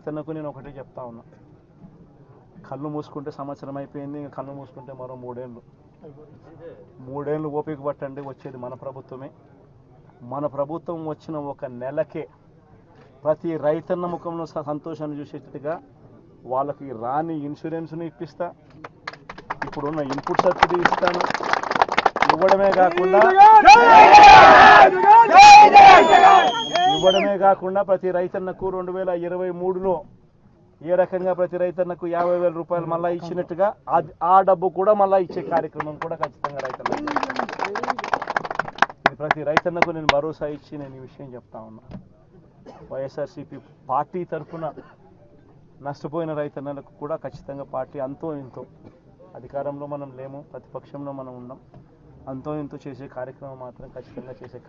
రైతన్నకు నేను ఒకటే చెప్తా ఉన్నా, కళ్ళు మూసుకుంటే సంవత్సరం అయిపోయింది, ఇంకా కళ్ళు మూసుకుంటే మరో 3 ఏళ్ళు ఓపిక పట్టండి, వచ్చేది మన ప్రభుత్వమే. మన ప్రభుత్వం వచ్చిన ఒక నెలకే ప్రతి రైతన్న ముఖంలో సంతోషాన్ని చూసేటట్టుగా వాళ్ళకి రాని ఇన్సూరెన్స్ను ఇప్పిస్తా, ఇప్పుడున్న ఇన్పుట్ సబ్సిడీ ఇస్తాను. ఇవ్వడమే కాకుండా ప్రతి రైతన్నకు 2023లో ఏ రకంగా ప్రతి రైతన్నకు 50,000 రూపాయలు మళ్ళీ ఇచ్చినట్టుగా ఆ డబ్బు కూడా మళ్ళీ ఇచ్చే కార్యక్రమం కూడా ఖచ్చితంగా రైతన్నకు. ఇది ప్రతి రైతన్నకు నేను భరోసా ఇచ్చి నేను ఈ విషయం చెప్తా ఉన్నా. వైఎస్ఆర్సీపీ పార్టీ తరఫున నష్టపోయిన రైతన్నలకు కూడా ఖచ్చితంగా పార్టీ అంతో ఇంతో, అధికారంలో మనం లేము, ప్రతిపక్షంలో మనం ఉన్నాం, అంతో ఇంతో చేసే కార్యక్రమం మాత్రం ఖచ్చితంగా చేస్తాం.